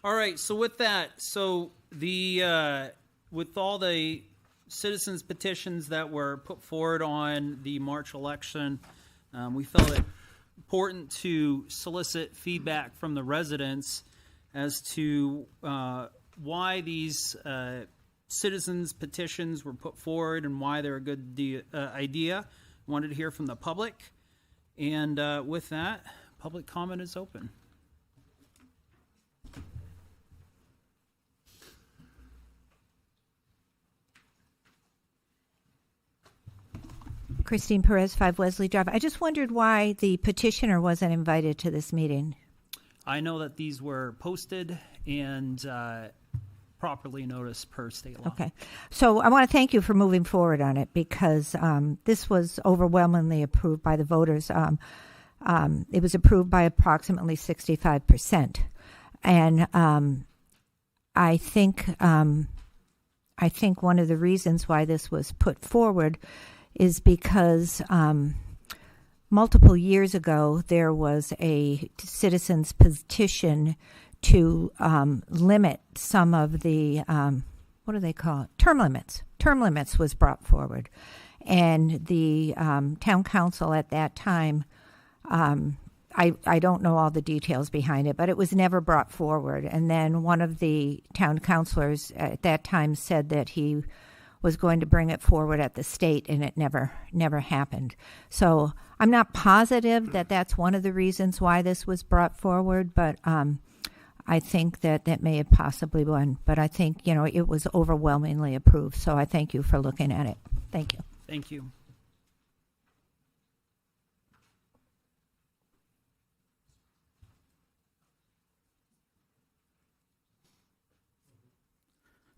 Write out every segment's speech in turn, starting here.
All right. So with that, with all the citizens petitions that were put forward on the March election, we felt it important to solicit feedback from the residents as to why these citizens petitions were put forward and why they're a good idea. Wanted to hear from the public. And with that, public comment is open. Christine Perez, 5 Wesley Drive. I just wondered why the petitioner wasn't invited to this meeting. I know that these were posted and properly noticed per state law. Okay. So I want to thank you for moving forward on it because this was overwhelmingly approved by the voters. It was approved by approximately 65%. And I think one of the reasons why this was put forward is because multiple years ago there was a citizens petition to limit some of the, what do they call it? Term limits. Term limits was brought forward. And the town council at that time, I don't know all the details behind it, but it was never brought forward. And then one of the town councilors at that time said that he was going to bring it forward at the state, and it never happened. So I'm not positive that that's one of the reasons why this was brought forward, but I think that may have possibly been. But I think, it was overwhelmingly approved, so I thank you for looking at it. Thank you. Thank you.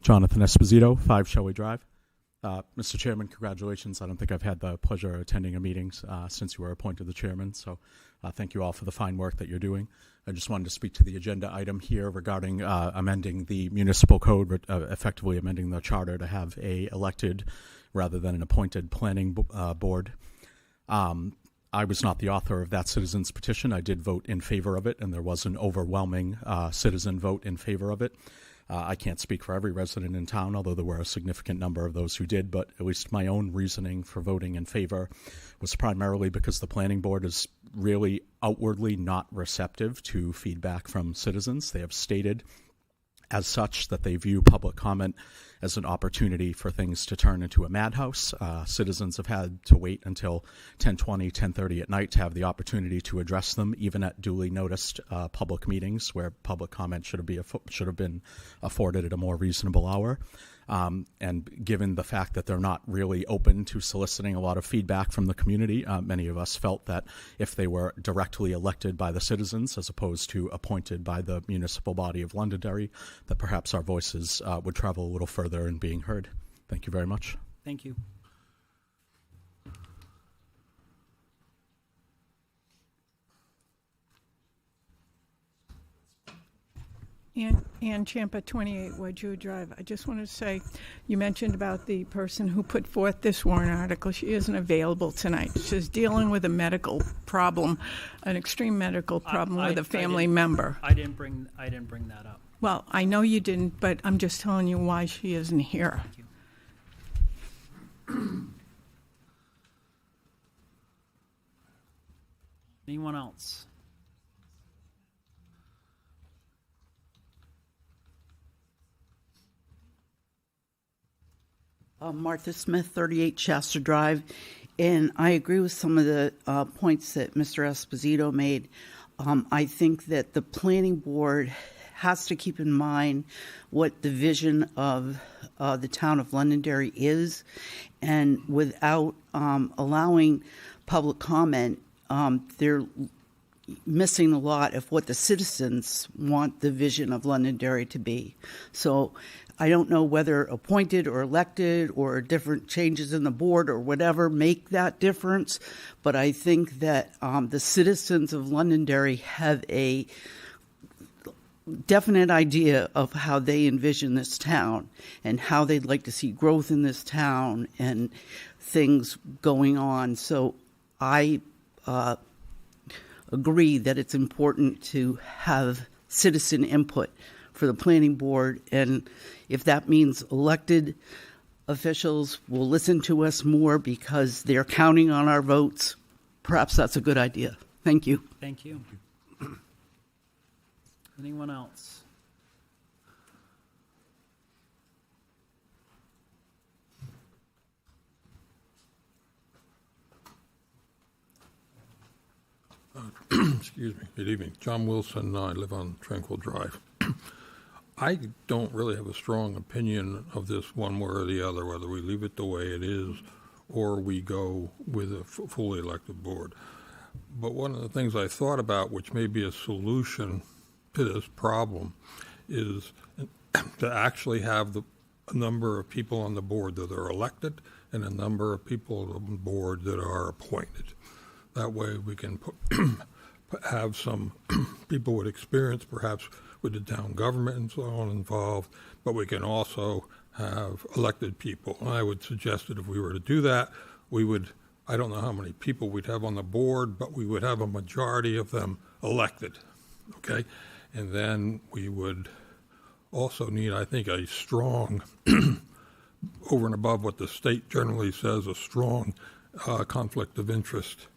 Jonathan Esposito, 5 Shelley Drive. Mr. Chairman, congratulations. I don't think I've had the pleasure of attending a meeting since you were appointed the chairman, so thank you all for the fine work that you're doing. I just wanted to speak to the agenda item here regarding amending the municipal code, effectively amending the charter to have a elected rather than an appointed planning board. I was not the author of that citizens petition. I did vote in favor of it, and there was an overwhelming citizen vote in favor of it. I can't speak for every resident in town, although there were a significant number of those who did, but at least my own reasoning for voting in favor was primarily because the planning board is really outwardly not receptive to feedback from citizens. They have stated as such that they view public comment as an opportunity for things to turn into a madhouse. Citizens have had to wait until 10:20, 10:30 at night to have the opportunity to address them, even at duly noticed public meetings where public comment should have been afforded at a more reasonable hour. And given the fact that they're not really open to soliciting a lot of feedback from the community, many of us felt that if they were directly elected by the citizens as opposed to appointed by the municipal body of Londonderry, that perhaps our voices would travel a little further in being heard. Thank you very much. Thank you. Ann Champa, 28 Wedgewood Drive. I just want to say, you mentioned about the person who put forth this warrant article. She isn't available tonight. She's dealing with a medical problem, an extreme medical problem with a family member. I didn't bring that up. Well, I know you didn't, but I'm just telling you why she isn't here. Thank you. Anyone else? Martha Smith, 38 Shasta Drive, and I agree with some of the points that Mr. Esposito made. I think that the planning board has to keep in mind what the vision of the town of Londonderry is, and without allowing public comment, they're missing a lot of what the citizens want the vision of Londonderry to be. So I don't know whether appointed or elected or different changes in the board or whatever make that difference, but I think that the citizens of Londonderry have a definite idea of how they envision this town and how they'd like to see growth in this town and things going on. So I agree that it's important to have citizen input for the planning board. And if that means elected officials will listen to us more because they're counting on our votes, perhaps that's a good idea. Thank you. Thank you. Anyone else? Excuse me. Good evening. John Wilson. I live on Tranquil Drive. I don't really have a strong opinion of this one way or the other, whether we leave it the way it is or we go with a fully elected board. But one of the things I thought about, which may be a solution to this problem, is to actually have a number of people on the board that are elected and a number of people on the board that are appointed. That way we can have some people with experience, perhaps with the town government and so on involved, but we can also have elected people. And I would suggest that if we were to do that, we would, I don't know how many people we'd have on the board, but we would have a majority of them elected, okay? And then we would also need, I think, a strong, over and above what the state generally says, a strong conflict of interest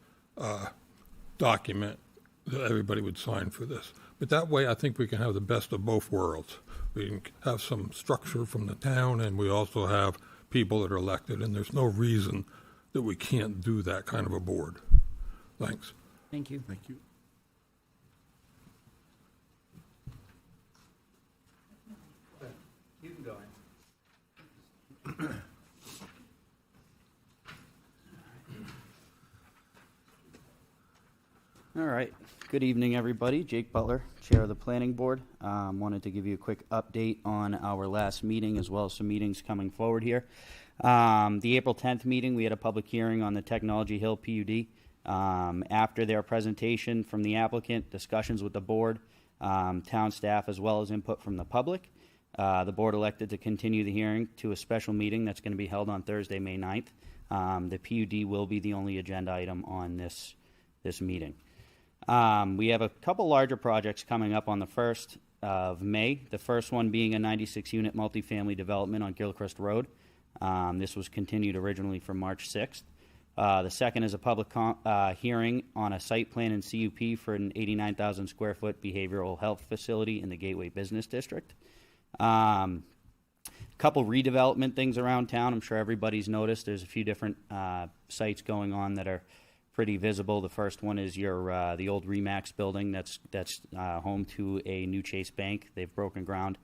document that everybody would sign for this. But that way, I think we can have the best of both worlds. We can have some structure from the town, and we also have people that are elected, and there's no reason that we can't do that kind of a board. Thanks. Thank you. Thank you. You can go in. All right. Good evening, everybody. Jake Butler, Chair of the Planning Board. Wanted to give you a quick update on our last meeting as well as some meetings coming forward here. The April 10th meeting, we had a public hearing on the Technology Hill PUD. After their presentation from the applicant, discussions with the board, town staff, as well as input from the public, the board elected to continue the hearing to a special meeting that's going to be held on Thursday, May 9th. The PUD will be the only agenda item on this meeting. We have a couple larger projects coming up on the 1st of May. The first one being a 96-unit multifamily development on Gilchrist Road. This was continued originally for March 6th. The second is a public hearing on a site plan and CUP for an 89,000 square foot behavioral health facility in the Gateway Business District. Couple redevelopment things around town. I'm sure everybody's noticed there's a few different sites going on that are pretty visible. The first one is the old Remax building that's home to a new Chase Bank. They've broken ground.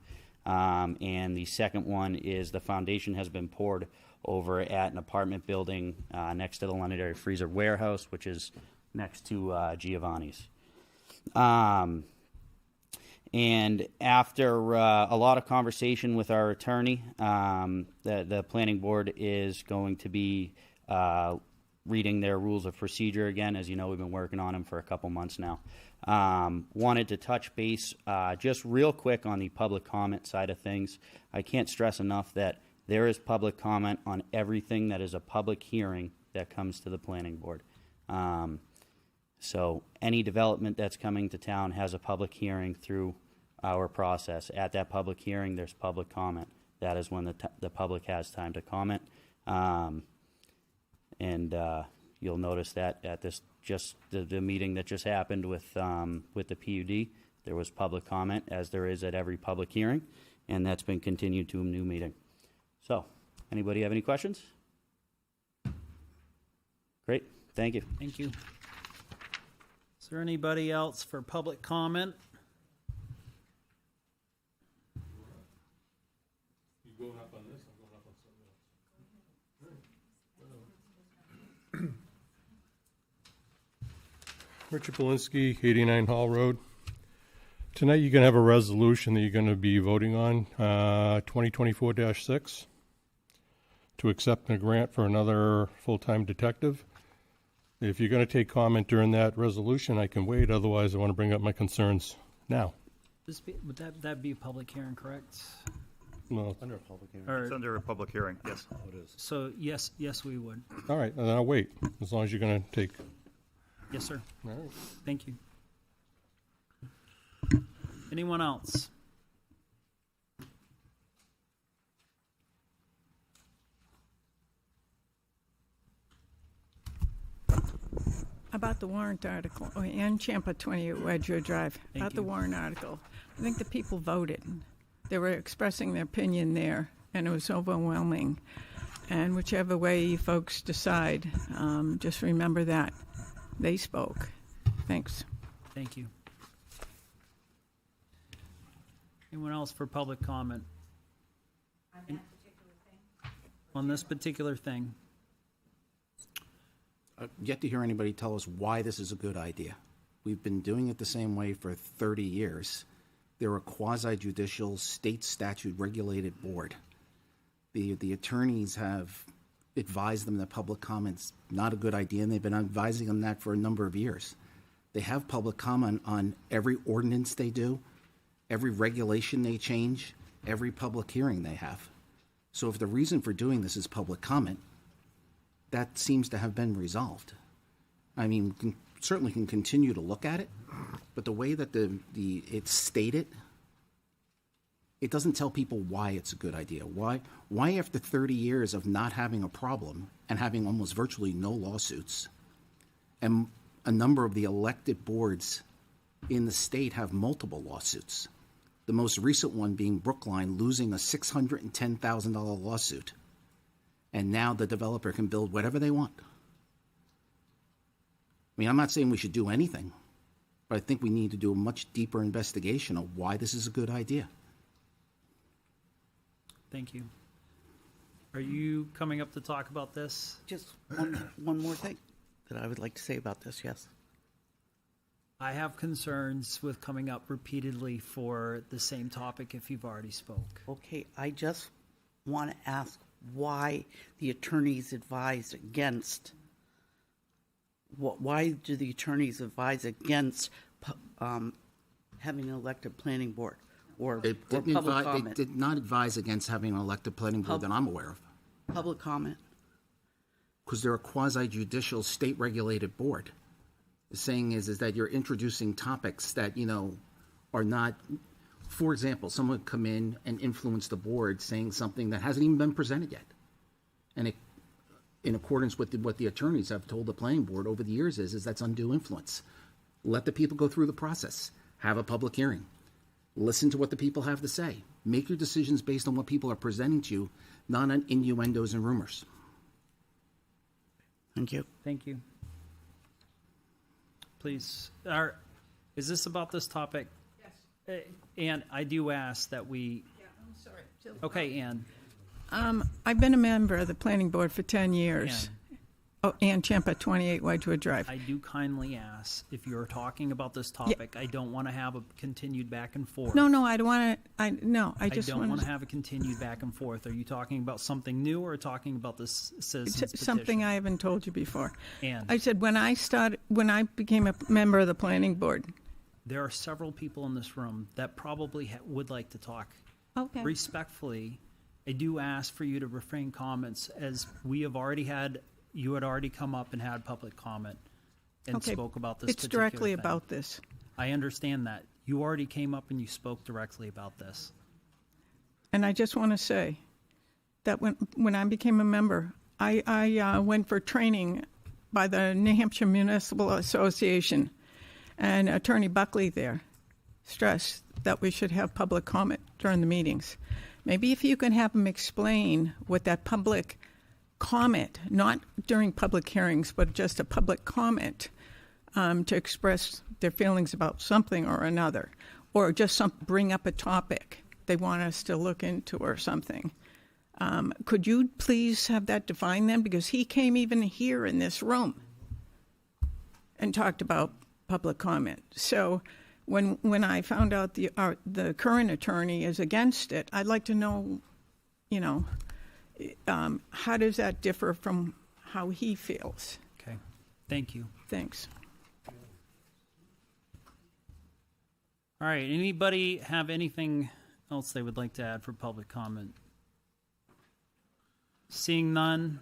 And the second one is the foundation has been poured over at an apartment building next to the Londonderry Freezer Warehouse, which is next to Giovanni's. And after a lot of conversation with our attorney, the planning board is going to be reading their rules of procedure again. As you know, we've been working on them for a couple months now. Wanted to touch base just real quick on the public comment side of things. I can't stress enough that there is public comment on everything that is a public hearing that comes to the planning board. So any development that's coming to town has a public hearing through our process. At that public hearing, there's public comment. That is when the public has time to comment. And you'll notice that at this the meeting that just happened with the PUD, there was public comment, as there is at every public hearing, and that's been continued to a new meeting. So, anybody have any questions? Great, thank you. Thank you. Is there anybody else for public comment? You going up on this? I'm going up on something else. Richard Polinsky, 89 Hall Road. Tonight you're going to have a resolution that you're going to be voting on, 2024-6, to accept a grant for another full-time detective. If you're going to take comment during that resolution, I can wait. Otherwise, I want to bring up my concerns now. Would that be a public hearing, correct? No. Under a public hearing. Or- It's under a public hearing, yes. Oh, it is. So yes, we would. All right, then I'll wait, as long as you're going to take. Yes, sir. All right. Thank you. Anyone else? About the warrant article, Ann Champa, 28 Wedgewood Drive. Thank About the you. warrant article. I think the people voted. They were expressing their opinion there, and it was overwhelming. And whichever way you folks decide, just remember that. They spoke. Thanks. Thank you. Anyone else for public comment? On this particular thing? Yet to hear anybody tell us why this is a good idea. We've been doing it the same way for 30 years. They're a quasi-judicial, state statute-regulated board. The attorneys have advised them that public comment's not a good idea, and they've been advising them that for a number of years. They have public comment on every ordinance they do, every regulation they change, every public hearing they have. So if the reason for doing this is public comment, that seems to have been resolved. I mean, certainly can continue to look at it, but the way that it's stated, it doesn't tell people why it's a good idea. Why after 30 years of not having a problem and having almost virtually no lawsuits, and a number of the elected boards in the state have multiple lawsuits, the most recent one being Brookline losing a $610,000 lawsuit, and now the developer can build whatever they want. I mean, I'm not saying we should do anything, but I think we need to do a much deeper investigation of why this is a good idea. Thank you. Are you coming up to talk about this? Just one more thing that I would like to say about this, yes. I have concerns with coming up repeatedly for the same topic if you've already spoke. Okay, I just want to ask why the attorneys advise against, why do the attorneys advise against having an elected planning board or public comment? It did not advise against having an elected planning board that I'm aware of. Public comment. Because they're a quasi-judicial, state-regulated board. The saying is that you're introducing topics that, are not, for example, someone would come in and influence the board saying something that hasn't even been presented yet. And it, in accordance with what the attorneys have told the planning board over the years is that's undue influence. Let the people go through the process. Have a public hearing. Listen to what the people have to say. Make your decisions based on what people are presenting to you, not on innuendos and rumors. Thank you. Thank you. Please. Is this about this topic? Yes. And I do ask that we... Yeah, I'm sorry. Okay, Ann. I've been a member of the planning board for 10 years. Ann Champa, 28 Wedgewood Drive. I do kindly ask, if you're talking about this topic, I don't want to have a continued back and forth. No, I don't want to. I just don't want to have a continued back and forth. Are you talking about something new or talking about this citizens petition? Something I haven't told you before. And I said when I became a member of the planning board. There are several people in this room that probably would like to talk. Okay. Respectfully, I do ask for you to refrain comments, as we have already had. You had already come up and had public comment and spoke about this. It's particular directly thing. about this. I understand that. You already came up and you spoke directly about this. And I just want to say that when I became a member, I went for training by the New Hampshire Municipal Association, and Attorney Buckley there stressed that we should have public comment during the meetings. Maybe if you can have them explain what that public comment, not during public hearings, but just a public comment to express their feelings about something or another, or just bring up a topic they want us to look into or something. Could you please have that defined then? Because he came even here in this room and talked about public comment. So when I found out the current attorney is against it, I'd like to know, how does that differ from how he feels? Okay. Thank you. Thanks. All right. Anybody have anything else they would like to add for public comment? Seeing none,